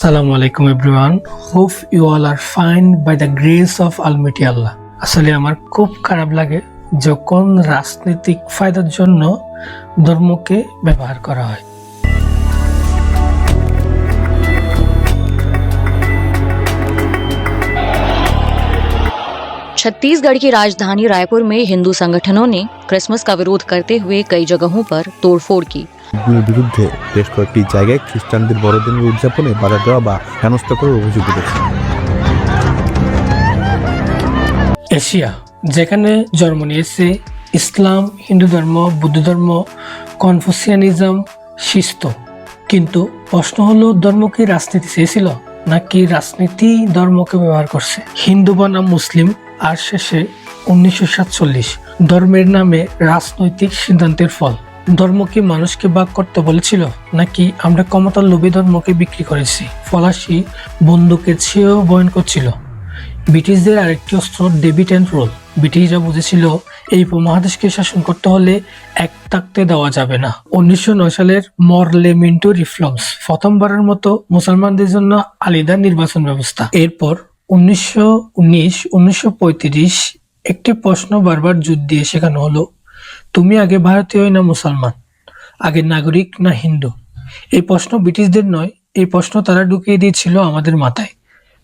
Assalamu alaikum everyone. Hope you all are fine by the grace of Almighty Allah. আসলে আমার খুব খারাপ লাগে যখন রাজনৈতিক ফায়দার জন্য ধর্মকে ব্যবহার করা হয়। छत्तीसगढ़ की राजधानी रायपुर में हिंदू संगठनों ने क्रिसमस का विरोध करते हुए कई जगहों पर तोड़फोड़ की। বিরুদ্ধে বেশ কয়েকটি জায়গায় খ্রিস্টানদের বড়দিনের উদযাপনে বাধা দেওয়া বা হেনস্থা করার অভিযোগ উঠেছে। এশিয়া, যেখানে জন্ম নিয়েছে ইসলাম, হিন্দু ধর্ম, বৌদ্ধ ধর্ম, কনফুসিয়ানিজম, শিস্ত, কিন্তু প্রশ্ন হলো ধর্ম কি রাজনীতি চেয়েছিল নাকি রাজনীতি ধর্মকে ব্যবহার করছে? হিন্দু বনাম মুসলিম আর শেষে 1947 ধর্মের নামে রাজনৈতিক সিদ্ধান্তের ফল। ধর্ম কি মানুষকে ভাগ করতে বলেছিল নাকি আমরা ক্ষমতার লোভে ধর্মকে বিক্রি করেছি? ফরাসি বন্দুকের চেয়েও ভয়ঙ্কর ছিল ব্রিটিশদের আরেকটি অস্ত্র, ডেভিড অ্যান্ড রোল। ব্রিটিশরা বুঝেছিল এই উপমহাদেশকে শাসন করতে হলে এক থাকতে দেওয়া যাবে না। 1909 সালের মরলে মিন্টো রিফর্মস, প্রথমবারের মতো মুসলমানদের জন্য আলাদা নির্বাচন ব্যবস্থা। এরপর 1919, 1935 একটি প্রশ্ন বারবার জোর দিয়ে শেখানো হলো, তুমি আগে ভারতীয় না মুসলমান, আগে নাগরিক না হিন্দু? এই প্রশ্ন ব্রিটিশদের নয়, এই প্রশ্ন তারা ঢুকিয়ে দিয়েছিল আমাদের মাথায়।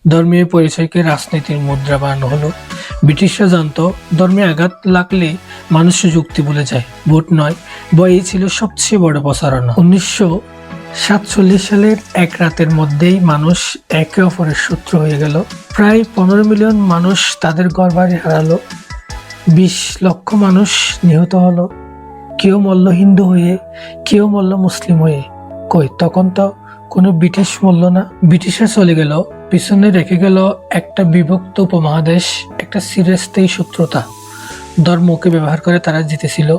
ধর্মীয় পরিচয়কে রাজনীতির মুদ্রা বানানো হলো। ব্রিটিশরা জানতো ধর্মে আঘাত লাগলে মানুষ যুক্তি ভুলে যায়, ভোট নয়, বই ছিল সবচেয়ে বড় প্রচারণা। 1947 সালের এক রাতের মধ্যেই মানুষ একে অপরের শত্রু হয়ে গেল। প্রায় 15 মিলিয়ন মানুষ তাদের ঘরবাড়ি হারালো, 20 লক্ষ মানুষ নিহত হলো। কেউ মরল হিন্দু হয়ে, কেউ মরল মুসলিম হয়ে। কই, তখন তো কোনো ব্রিটিশ মরল না। ব্রিটিশরা চলে গেল, পিছনে রেখে গেল একটা বিভক্ত উপমহাদেশ, একটা চিরস্থায়ী শত্রুতা। ধর্মকে ব্যবহার করে তারা জিতেছিল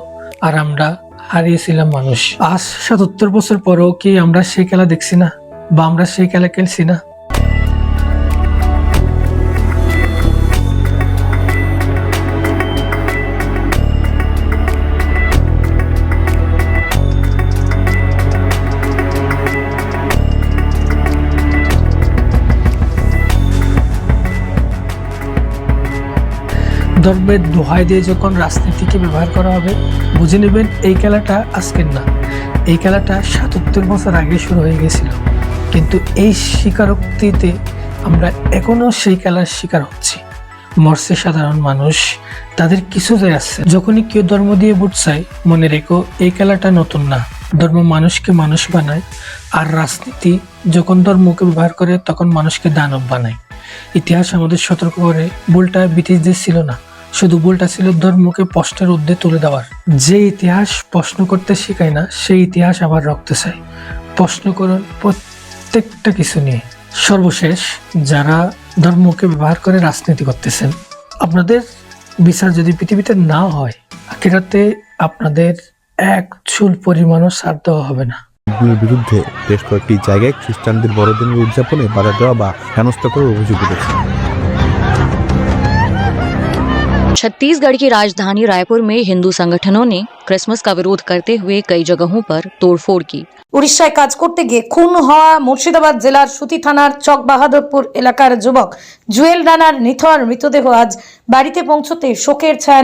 আর আমরা হারিয়েছিলাম মানুষ। আজ 77 বছর পরেও কি আমরা সেই খেলা দেখছি না বা আমরা সেই খেলা খেলছি না? ধর্মের দোহাই দিয়ে যখন রাজনীতিকে ব্যবহার করা হবে, বুঝে নেবেন এই খেলাটা আজকের না, এই খেলাটা 77 বছর আগে শুরু হয়ে গেছিল। কিন্তু এই স্বীকারোক্তিতে আমরা এখনো সেই খেলার শিকার হচ্ছি। মরছে সাধারণ মানুষ, তাদের কিছু যায় আসছে। যখনই কেউ ধর্ম দিয়ে ভোট চায়, মনে রেখো এই খেলাটা নতুন না। ধর্ম মানুষকে মানুষ বানায়, আর রাজনীতি যখন ধর্মকে ব্যবহার করে তখন মানুষকে দানব বানায়। ইতিহাস আমাদের সতর্ক করে, ভুলটা ব্রিটিশদের ছিল না, শুধু ভুলটা ছিল ধর্মকে প্রশ্নের ঊর্ধ্বে তুলে দেওয়ার। যে ইতিহাস প্রশ্ন করতে শেখায় না, সেই ইতিহাস আবার রক্তে চায়। প্রশ্ন করুন প্রত্যেকটা কিছু নিয়ে। সর্বশেষ, যারা ধর্মকে ব্যবহার করে রাজনীতি করতেছেন, আপনাদের বিচার যদি পৃথিবীতে না হয়, আখিরাতে আপনাদের এক চুল পরিমাণও ছাড় দেওয়া হবে না। বিরুদ্ধে বেশ কয়েকটি জায়গায় খ্রিস্টানদের বড়দিনের উদযাপনে বাধা দেওয়া বা হেনস্থা করার অভিযোগ উঠেছে। छत्तीसगढ़ की राजधानी रायपुर में हिंदू संगठनों ने क्रिसमस का विरोध करते हुए कई जगहों पर तोड़फोड़ की। উড়িষ্যায় কাজ করতে গিয়ে খুন হওয়া মুর্শিদাবাদ জেলার সুতি থানার চক বাহাদুরপুর এলাকার যুবক জুয়েল রানার নিথর মৃতদেহ আজ বাড়িতে পৌঁছতে শোকের ছায়া।